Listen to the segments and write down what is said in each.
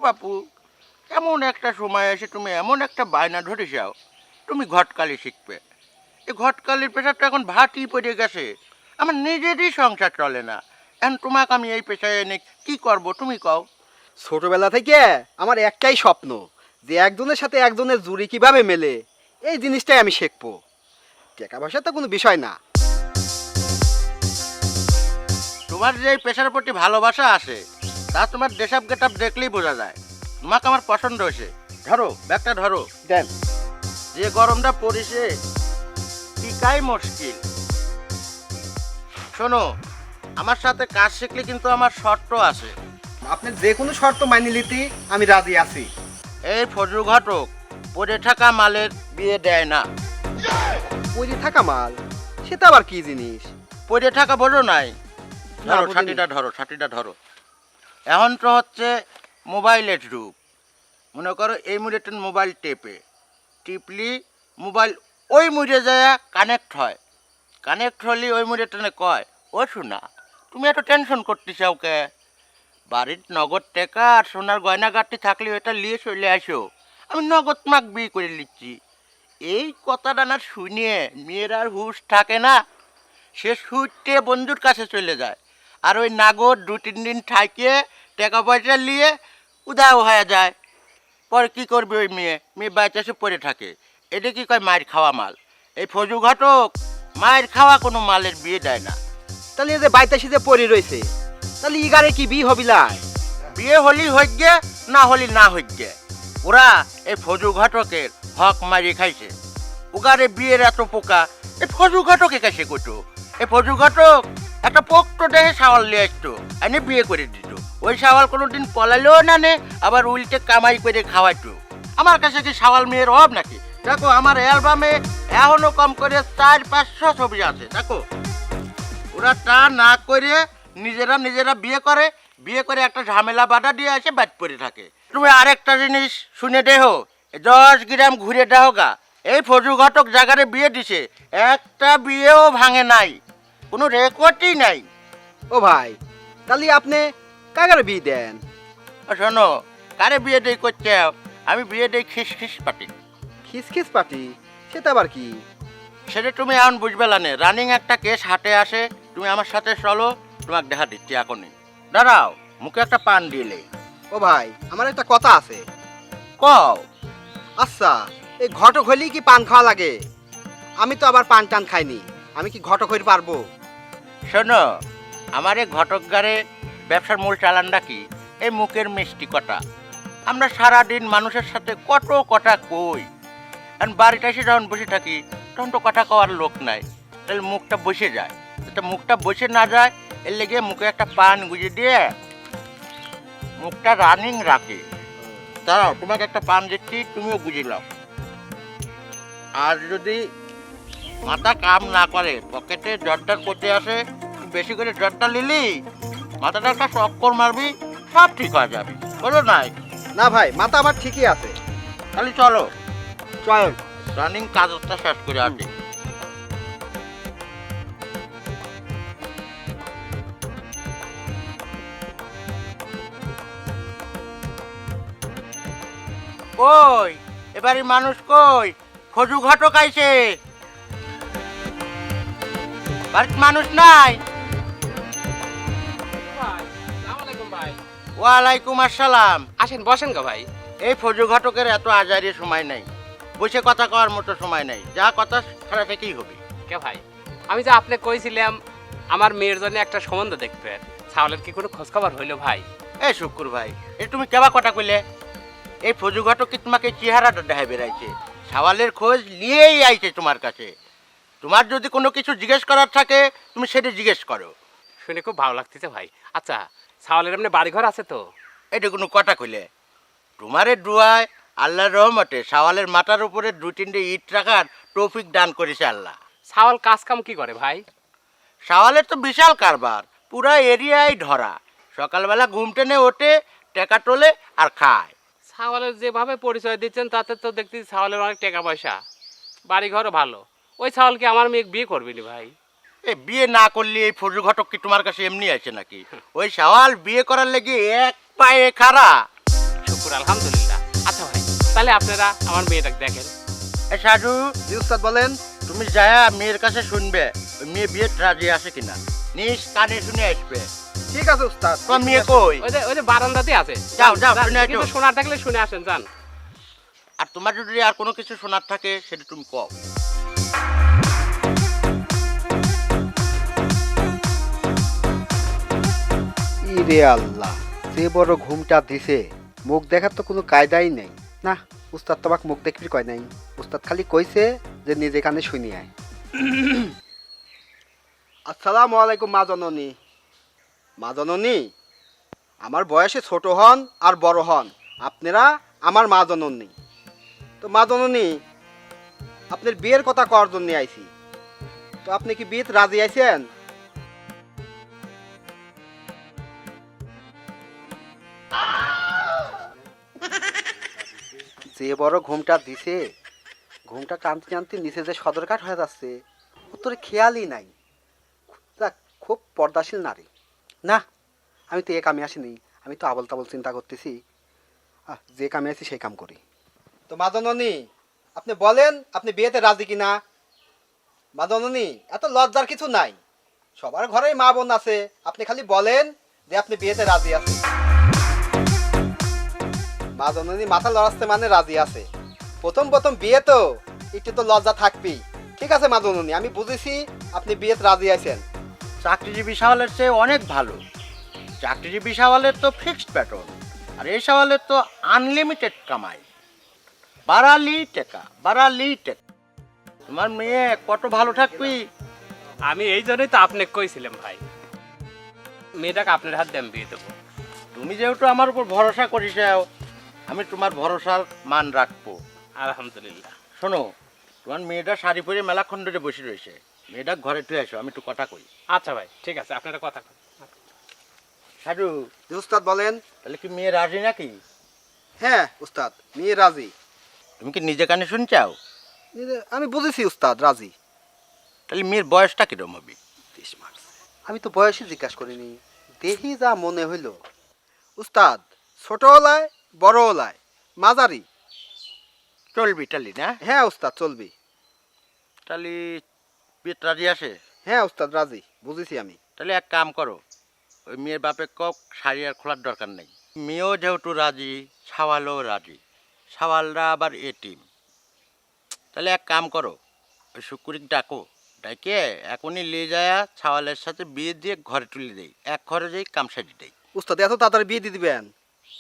বাপু, এমন একটা সময় এসে তুমি এমন একটা বায়না ধরে যাও, তুমি ঘটকালি শিখবে। এই ঘটকালির পেশা তো এখন ভাতই পড়ে গেছে, আমার নিজেরই সংসার চলে না। এখন তোমাকে আমি এই পেশায় এনে কি করব তুমি কও? ছোটবেলা থেকে আমার একটাই স্বপ্ন যে একজনের সাথে একজনের জুড়ি কিভাবে মেলে, এই জিনিসটাই আমি শিখবো। টাকা পয়সা তো কোনো বিষয় না। তোমার যে এই পেশার প্রতি ভালোবাসা আছে তা তোমার ড্রেসআপ গেটআপ দেখলেই বোঝা যায়। তোমাকে আমার পছন্দ হয়েছে। ধরো ব্যাগটা ধরো। দেন। যে গরমটা পড়েছে টিকাই মুশকিল। শোনো, আমার সাথে কাজ শিখলে কিন্তু আমার শর্ত আছে। আপনি যে কোনো শর্ত মানিয়ে নিতে আমি রাজি আছি। এই ফজু ঘটক পড়ে থাকা মালের বিয়ে দেয় না। পড়ে থাকা মাল সেটা আবার কি জিনিস? পড়ে থাকা বোঝো নাই? না, ধরো বুঝিনি। ছাতিটা ধরো। এখন তো হচ্ছে মোবাইলের যুগ। মনে করো এই মুড়ে মোবাইল টিপলি মোবাইল ওই মুড়ে যায় কানেক্ট হয়। কানেক্ট হলে ওই মুড়ে টেনে কয়, ও শোনা তুমি এত টেনশন করতেছ ওকে, বাড়ির নগদ টাকা আর সোনার গয়নাগাটি থাকলে এটা নিয়ে চলে আসো, আমি নগদ মাক বিয়ে করে নিচ্ছি। এই কথাটা না শুনিয়ে মেয়ের আর হুঁশ থাকে না, সে ছুটে বন্ধুর কাছে চলে যায়। আর ওই নাগর 2-3 দিন থাকিয়ে টাকা পয়সা নিয়ে উধাও হয়ে যায়। পরে কী করবে ওই মেয়ে বাচ্চা সে পড়ে থাকে। এটা কি কয় মায়ের খাওয়া মাল? এই ফজু ঘটক মায়ের খাওয়া কোনো মালের বিয়ে দেয় না। তাহলে এই যে বাইতে সিজে পড়ে রয়েছে, তাহলে ইগারে কি বিয়ে হবিলাই? বিয়ে হলি হইগে, না হলি না হইগে। ওরা এই ফজু ঘটকের হক মারি খাইছে। ওগারে বিয়ের এত পোকা এই ফজু ঘটকে কাছে করতো। এই ফজু ঘটক একটা পোক্ত দেহে সাওয়াল নিয়ে আসতো, এনে বিয়ে করে দিত। ওই সাওয়াল কোনোদিন পলালেও না নে, আবার উল্টে কামাই করে খাওয়াইতো। আমার কাছে কি সাওয়াল মেয়ের অভাব নাকি? দেখো আমার অ্যালবামে এখনো কম করে 400-500 ছবি আছে। দেখো ওরা তা না করে নিজেরা বিয়ে করে একটা ঝামেলা বাধা দিয়ে আসে বাদ পড়ে থাকে। তুমি আরেকটা জিনিস শুনে দেহো, 10 গ্রাম ঘুরে দেহো গা, এই ফজু ঘটক জায়গারে বিয়ে দিছে, একটা বিয়েও ভাঙে নাই, কোনো রেকর্ডই নাই। ও ভাই, তাহলে আপনি কাগারে বিয়ে দেন? শোনো, কারে বিয়ে দেই করছে? আমি বিয়ে দেই খিসখিস পাটি। খিসখিস পার্টি সেটা আবার কি? সেটা তুমি এখন বুঝবে না। রানিং একটা কেস হাটে আসে, তুমি আমার সাথে চলো, তোমাকে দেখা দিচ্ছি এখনই। দাঁড়াও, মুখে একটা পান দিলে। ও ভাই, আমার একটা কথা আছে। কও। আচ্ছা, এই ঘটক হইলেই কি পান খাওয়া লাগে? আমি তো আবার পান টান খাইনি, আমি কি ঘটক হইতে পারবো? শোনো, আমার এই ঘটকগারে ব্যবসার মূল চালানটা কি? এই মুখের মিষ্টি কথা। আমরা সারাদিন মানুষের সাথে কত কথা কই, আর বাড়িতে এসে যখন বসে থাকি তখন তো কথা কওয়ার লোক নাই, তাহলে মুখটা বসে যায়। যাতে মুখটা বসে না যায় এর লেগে মুখে একটা পান গুঁজে দিয়ে মুখটা রানিং রাখে। দাঁড়াও, তোমাকে একটা পান দিচ্ছি, তুমিও বুঝে নাও। আর যদি মাথা কাম না করে, পকেটে জর্দার করতে আসে, বেশি করে জর্দা নিলি মাথাটা একটা চক্কর মারবি, সব ঠিক হয়ে যাবে। বলো নাই? না ভাই, মাথা আমার ঠিকই আছে। খালি চলো, চল। রানিং কাজটা শেষ করে আসি। কই এবারে মানুষ কই? ফজু ঘটক আইছে, বাড়িতে মানুষ নাই। ওয়ালাইকুম আসসালাম। আসেন বসেন গো ভাই। এই ফজু ঘটকের এত আজারি সময় নাই, বসে কথা কওয়ার মতো সময় নাই, যা কথা ছাড়া থেকেই হবে। কে ভাই, আমি যে আপনি কইছিলাম আমার মেয়ের জন্য একটা সম্বন্ধ দেখবে, ছাওলের কি কোনো খোঁজ খবর হইলো ভাই? এই শুকুর ভাই, এ তুমি কেবা কথা কইলে? এই ফজু ঘটক কি তোমাকে চেহারাটা দেখা বেড়াইছে? সওয়ালের খোঁজ নিয়েই আইছে তোমার কাছে। তোমার যদি কোনো কিছু জিজ্ঞেস করার থাকে তুমি সেটা জিজ্ঞেস করো। শুনে খুব ভালো লাগতেছে ভাই। আচ্ছা, ছাওলের এমনি বাড়িঘর আছে তো? এটা কোনো কথা কইলে? তোমারে দুয়ায় আল্লাহর রহমতে সওয়ালের মাথার উপরে 2-3টে ইট রাখার তৌফিক দান করেছে আল্লাহ। ছাওল কাজ কাম কি করে ভাই? সওয়ালের তো বিশাল কারবার, পুরা এরিয়ায় ধরা। সকালবেলা ঘুম টেনে ওঠে, টাকা তোলে আর খায়। ছাওলের যেভাবে পরিচয় দিচ্ছেন তাতে তো দেখতেছি ছাওলের অনেক টাকা পয়সা, বাড়িঘরও ভালো। ওই ছাওল কি আমার মেয়ে বিয়ে করবি নি ভাই? এ বিয়ে না করলে এই ফজু ঘটক কি তোমার কাছে এমনি আছে নাকি? ওই সওয়াল বিয়ে করার লেগে এক পায়ে খাড়া। শুকুর আলহামদুলিল্লাহ। আচ্ছা ভাই, তাহলে আপনারা আমার মেয়েটাকে দেখেন। এ সাজু, জি উস্তাদ বলেন। তুমি যায়া মেয়ের কাছে শুনবে ওই মেয়ে বিয়ে রাজি আছে কিনা, নিজ কানে শুনে আসবে। ঠিক আছে উস্তাদ। তোমার মেয়ে কই? ওই যে বারান্দাতে আছে। যাও, যাও, যান, শুনে আসো। কিছু শোনার থাকলে শুনে আসেন, যান। আর তোমার যদি আর কোনো কিছু শোনার থাকে সেটা তুমি কও। ইরে আল্লাহ, যে বড় ঘুমটা দিছে, মুখ দেখার তো কোনো কায়দাই নেই। না, উস্তাদ তোমাকে মুখ দেখবি কয় নাই। উস্তাদ খালি কইছে যে নিজে কানে শুনি আয়। আসসালামু আলাইকুম মা জননী। মা জননী, আমার বয়সে ছোট হন আর বড় হন, আপনারা আমার মা জননী। তো মা জননী, আপনার বিয়ের কথা করার জন্য আইছি। তো আপনি কি বিয়েতে রাজি আইছেন? যে বড় ঘুমটা দিছে, ঘুমটা টানতে টানতে নিচে যে সদরঘাট হয়ে যাচ্ছে, ও তোর খেয়ালই নাই। যাক, খুব পর্দাশীল নারী। না, আমি তো এ কামে আসিনি, আমি তো আবল তাবল চিন্তা করতেছি। যে কামে আছি সেই কাম করি। তো মাদননী, আপনি বলেন আপনি বিয়েতে রাজি কিনা? মাদননী, এত লজ্জার কিছু নাই, সবার ঘরেই মা বোন আছে। আপনি খালি বলেন যে আপনি বিয়েতে রাজি আছেন। মা জননী মাথা লড়াচ্ছে মানে রাজি আছে। প্রথম প্রথম বিয়ে তো একটু তো লজ্জা থাকবেই। ঠিক আছে মা জননী, আমি বুঝেছি আপনি বিয়েতে রাজি আছেন। চাকরিজীবী সাওয়ালের চেয়ে অনেক ভালো। চাকরিজীবী সাওয়ালের তো ফিক্সড প্যাটার্ন, আর এই সাওয়ালের তো আনলিমিটেড কামাই। বাড়ালি টাকা, বাড়ালি টাকা। তোমার মেয়ে কত ভালো থাকবি। আমি এই জন্যই তো আপনাকে কইছিলাম ভাই, মেয়েটাকে আপনার হাত দিয়ে আমি বিয়ে দেবো। তুমি যেহেতু আমার উপর ভরসা করিস, আমি তোমার ভরসার মান রাখবো। আলহামদুলিল্লাহ। শোনো, তোমার মেয়েটা শাড়ি পরে মেলাক্ষণ ধরে বসে রয়েছে, মেয়েটা ঘরে তুই আসো, আমি একটু কথা কই। আচ্ছা ভাই, ঠিক আছে, আপনারা কথা কন। সাজু, জি উস্তাদ বলেন। তাহলে কি মেয়ে রাজি নাকি? হ্যাঁ উস্তাদ, মেয়ে রাজি। তুমি কি নিজে কানে শুনছাও? আমি বুঝেছি উস্তাদ, রাজি। তাহলে মেয়ের বয়সটা কিরম হবে? আমি তো বয়সে জিজ্ঞাসা করিনি, দেহি যা মনে হইল। উস্তাদ, ছোট হলায় বড় হলায় মাঝারি। চলবি টালি না? হ্যাঁ উস্তাদ, চলবি। তাহলে বিয়ে রাজি আসে? হ্যাঁ উস্তাদ, রাজি, বুঝেছি আমি। তাহলে এক কাম করো, ওই মেয়ের বাপে কক শাড়ি আর খোলার দরকার নেই। মেয়েও যেহেতু রাজি, সাওয়ালও রাজি, সাওয়ালরা আবার এটিম। তাহলে এক কাম করো, ওই শুকুরিক ডাকো, ডাকে এখনই নিয়ে যায় ছাওয়ালের সাথে বিয়ে দিয়ে ঘরে তুলে দেই, এক ঘরে যাই কাম সারি দেই। উস্তাদ, এত তাড়াতাড়ি বিয়ে দিয়ে দিবেন?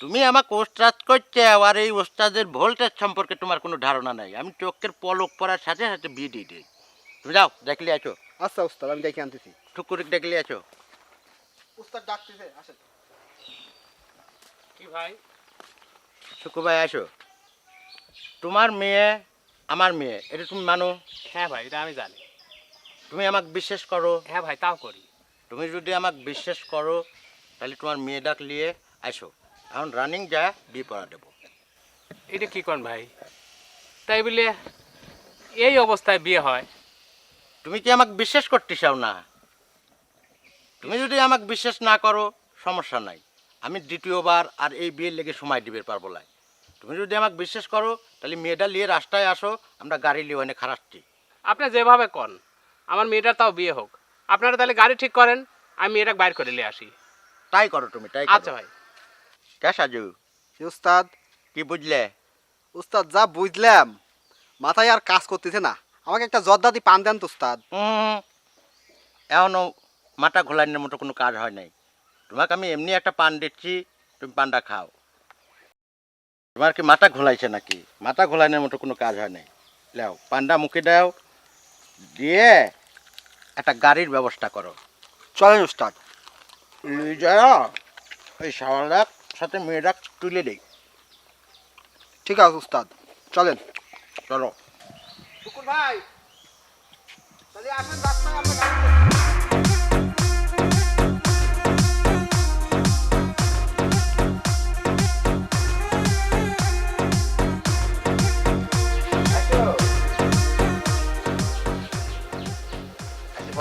তুমি আমাকে ওস্তাদ করছে, আর এই ওস্তাদের ভোল্টেজ সম্পর্কে তোমার কোনো ধারণা নাই। আমি চোখের পলক পড়ার সাথে সাথে বিয়ে দিয়ে দিই। তুমি যাও, দেখলে আছো। আচ্ছা উস্তাদ, আমি দেখে আনতেছি। শুকুরিক দেখলে আছো। উস্তাদ ডাকতেছে, আসেন। কি ভাই? শুকু ভাই আসো। তোমার মেয়ে আমার মেয়ে, এটা তুমি মানো? হ্যাঁ ভাই, এটা আমি জানি। তুমি আমাকে বিশ্বাস করো? হ্যাঁ ভাই, তাও করি। তুমি যদি আমাকে বিশ্বাস করো তাহলে তোমার মেয়ে ডাক নিয়ে আসো, এখন রানিং যা বিয়ে পড়া দেবো। এটা কি কোন ভাই? তাই বলে এই অবস্থায় বিয়ে হয়? তুমি কি আমাকে বিশ্বাস করতে চাও না? তুমি যদি আমাকে বিশ্বাস না করো সমস্যা নাই, আমি দ্বিতীয়বার আর এই বিয়ের লেগে সময় দিবে পারবো না। তুমি যদি আমাকে বিশ্বাস করো তাহলে মেয়েটা নিয়ে রাস্তায় আসো, আমরা গাড়ি নিয়ে অনেক খারাপছি। আপনি যেভাবে কন, আমার মেয়েটার তাও বিয়ে হোক। আপনারা তাহলে গাড়ি ঠিক করেন, আমি মেয়েটাকে বাইর করে নিয়ে আসি। তাই করো তুমি, তাই করো। আচ্ছা ভাই। কে সাজু, জি উস্তাদ। কি বুঝলে? উস্তাদ, যা বুঝলাম মাথায় আর কাজ করতেছে না। আমাকে একটা জর্দাদি পান দেন তো উস্তাদ। এখনো মাথা ঘোলানোর মতো কোনো কাজ হয় নাই। তোমাকে আমি এমনি একটা পান দিচ্ছি, তুমি পানটা খাও। তোমার কি মাথা ঘোলাইছে নাকি? মাথা ঘোলানোর মতো কোনো কাজ হয় নাই। লাও পানটা মুখে দাও, দিয়ে একটা গাড়ির ব্যবস্থা করো। চলেন উস্তাদ। লুই যায় ওই সাওয়ালটার সাথে মেয়েটা তুলে দেই। ঠিক আছে উস্তাদ, চলেন। চলো। শুকুর ভাই, তাহলে আসেন রাস্তায়, আমরা গাড়ি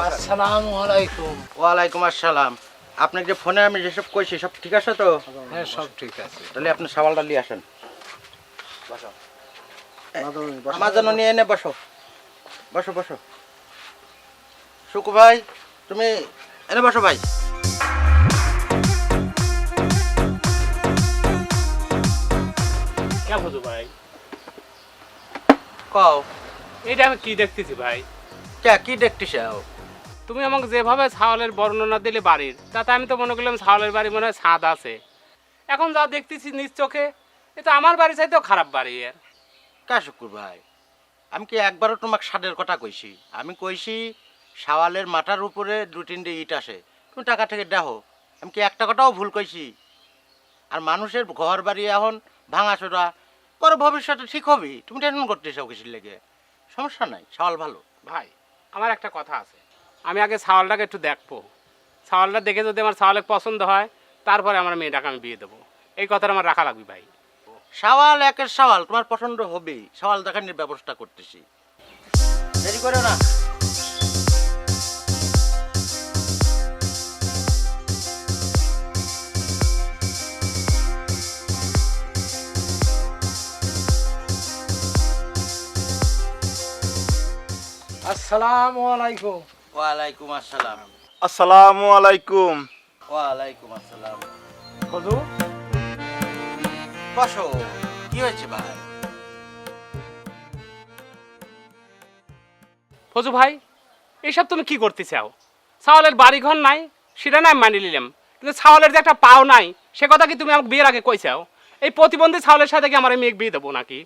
আসসালামু আলাইকুম। ওয়ালাইকুম আসসালাম। আপনার যে ফোনে আমি যেসব কইছি সব ঠিক আছে তো? হ্যাঁ সব ঠিক আছে। তাহলে আপনি সাওয়ালটা নিয়ে আসেন। মাদুনি, বসো। আমার জন্য নিয়ে এনে বসো, বসো বসো। শুকু ভাই, তুমি এনে বসো ভাই। কে বুঝু ভাই? কও এটা আমি কি দেখতেছি ভাই? কে কি দেখতেছ? তুমি আমাকে যেভাবে ছাওয়ালের বর্ণনা দিলে বাড়ির, তাতে আমি তো মনে করলাম ছাওয়ালের বাড়ি মনে হয় ছাদ আছে। এখন যা দেখতেছি নিজ চোখে, এ তো আমার বাড়ি চাইতেও খারাপ বাড়ি এর। কা শুকুর ভাই, আমি কি একবারও তোমাকে সাদের কথা কইছি? আমি কইছি শাওয়ালের মাথার উপরে 2-3টে ইট আসে, তুমি টাকা থেকে দেখো। আমি কি একটা কথাও ভুল কইছি? আর মানুষের ঘর বাড়ি এখন ভাঙাচোরা পরে ভবিষ্যতে ঠিক হবে, তুমি টেনশন করতেছো কিসের লেগে? সমস্যা নাই, শাওয়াল ভালো। ভাই আমার একটা কথা আছে, আমি আগে ছাওয়ালটাকে একটু দেখবো। ছাওয়ালটা দেখে যদি আমার ছাওয়ালের পছন্দ হয়, তারপরে আমার মেয়েটাকে আমি বিয়ে দেবো। এই কথাটা আমার রাখা লাগবে ভাই। শাওয়াল একের শাওয়াল, তোমার পছন্দ হবেই। শাওয়াল দেখানোর ব্যবস্থা করতেছি, দেরি করো না। আসসালামু আলাইকুম। ওয়ালাইকুম আসসালাম। আসসালামু আলাইকুম। ওয়ালাইকুম আসসালাম। হুজুর, বসো, কি হয়েছে ভাই? ফজু ভাই, এইসব তুমি কি করতে চাও? ছাওয়ালের বাড়ি ঘর নাই সেটা না আমি মানি নিলাম, কিন্তু ছাওয়ালের যে একটা পাও নাই সে কথা কি তুমি আমাকে বিয়ের আগে কইছাও? এই প্রতিবন্ধী ছাওয়ালের সাথে কি আমার এই মেয়ে বিয়ে দেবো নাকি?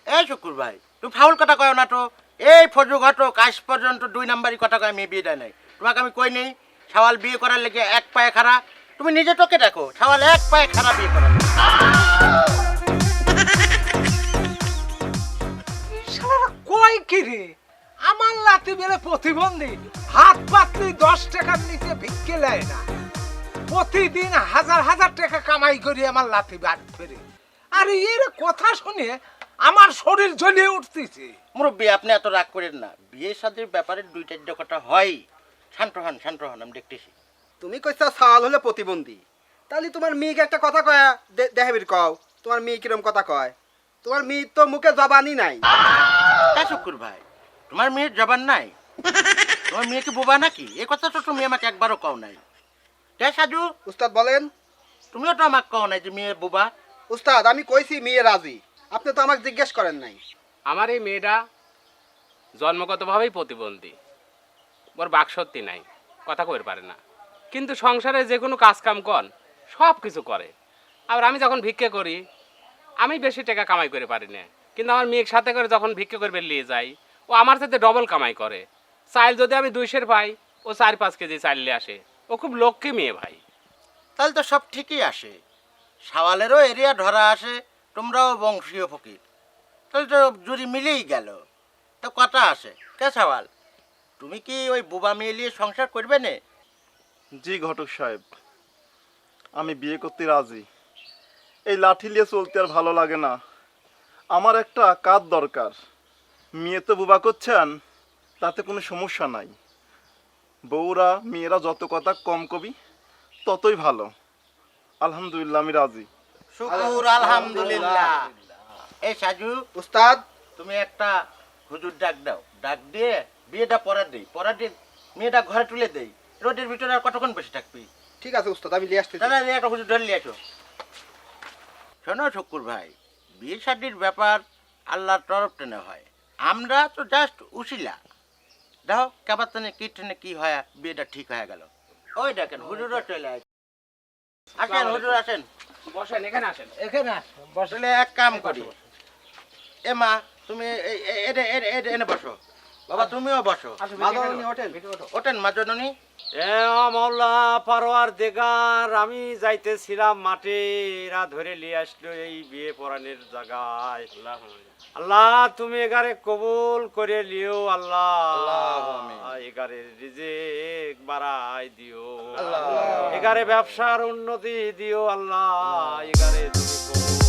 এই শুকুর ভাই, তুমি ফাউল কথা কয় না তো। এই ফজু ঘটক আজ পর্যন্ত 2 নাম্বারই কথা কয় মেয়ে বিয়ে দেয় নাই। তোমাকে আমি কই নেই শাওয়াল বিয়ে করার লেগে এক পায়ে খাড়া? তুমি নিজে তোকে দেখো, শাওয়াল এক পায়ে খাড়া বিয়ে করার লেগে। শালারা কয় কি রে? আমার লাতি বেলে প্রতিবন্ধী, হাত পাতলি 10 টাকার নিচে ভিক্ষে নেয় না। প্রতিদিন হাজার হাজার টাকা কামাই করি আমার লাতি বাদ ফেরে। আর এর কথা শুনে আমার শরীর জ্বলে উঠতেছে। মুরব্বী, আপনি এত রাগ করেন না। বিয়ে শাদীর ব্যাপারে 2-4 কথা হয়। শান্ত হন, শান্ত হন, আমি দেখতেছি। তুমি কইছা ছাওয়াল হলে প্রতিবন্ধী, তাহলে তোমার মেয়েকে একটা কথা কয় দেখাবির কও। তোমার মেয়ে কিরম কথা কয়? তোমার মেয়ে তো মুখে জবানই নাই। তা শুকুর ভাই, তোমার মেয়ের জবান নাই? তোমার মেয়ে কি বোবা নাকি? এই কথা তো তুমি আমাকে একবারও কও নাই। তে সাজু, উস্তাদ বলেন। তুমিও তো আমাকে কও নাই যে মেয়ে বোবা। উস্তাদ আমি কইছি মেয়ে রাজি, আপনি তো আমাকে জিজ্ঞেস করেন নাই। আমার এই মেয়েটা জন্মগতভাবেই প্রতিবন্ধী, ওর বাকশক্তি নাই, কথা কইতে পারে না, কিন্তু সংসারে যে কোনো কাজ কাম কর সব কিছু করে। আবার আমি যখন ভিক্ষে করি, আমি বেশি টাকা কামাই করে পারি না, কিন্তু আমার মেয়ের সাথে করে যখন ভিক্ষে করবে নিয়ে যাই, ও আমার সাথে ডবল কামাই করে। চাল যদি আমি 200 পাই, ও 4-5 কেজি চাল নিয়ে আসে। ও খুব লক্ষ্মী মেয়ে ভাই। তাহলে তো সব ঠিকই আসে। শাওয়ালেরও এরিয়া ধরা আসে, তোমরাও বংশীয় ফকির, তাহলে তো জুড়ি মিলেই গেল। তো কথা আসে কে শাওয়াল, তুমি কি ওই বোবা মেয়ে নিয়ে সংসার করবে না? জি ঘটক সাহেব, আমি বিয়ে করতে রাজি। এই লাঠি নিয়ে চলতে আর ভালো লাগে না। আমার একটা কাজ দরকার। মেয়ে তো বুবা করছেন, তাতে কোনো সমস্যা নাই। বউরা মেয়েরা যত কথা কম কবি ততই ভালো। আলহামদুলিল্লাহ, আমি রাজি। শুকুর আলহামদুলিল্লাহ। এই সাজু, উস্তাদ তুমি একটা হুজুর ডাক দাও, ডাক দিয়ে বিয়েটা পড়া দিয়ে মেয়েটা ঘরে তুলে দেই। রোদের ভিতরে আর কতক্ষণ বসে থাকবি? ঠিক আছে উস্তাদ, আমি লিয়ে আসতেছি। দাদা একটা হুজুর ধরে নিয়ে আসো। শোনো শুকুর ভাই, বিয়ে শাদির ব্যাপার আল্লাহর তরফ টেনে হয়, আমরা তো জাস্ট উশিলা। দেখো কেবার টানে কি হয়, বিয়েটা ঠিক হয়ে গেল। ওই দেখেন হুজুরও চলে আসে। আসেন হুজুর আসেন। বসেন, এখানে আসেন। এখানে আস, বস। তাহলে এক কাম করি, এ মা তুমি এনে বসো, বাবা তুমিও বসো। মাদুনি হোটেল। ওঠেন মাজননী। এ মাওলা পারোয়ার দেগার, আমি যাইতেছিলাম মাঠে, এরা ধরে নিয়ে আসলো এই বিয়ে পড়ানোর জায়গায়। আল্লাহ তুমি এগারে কবুল করে লিও আল্লাহ। এগারে রিজিক বাড়াই দিও, এগারে ব্যবসার উন্নতি দিও আল্লাহ। এগারে তুমি কবুল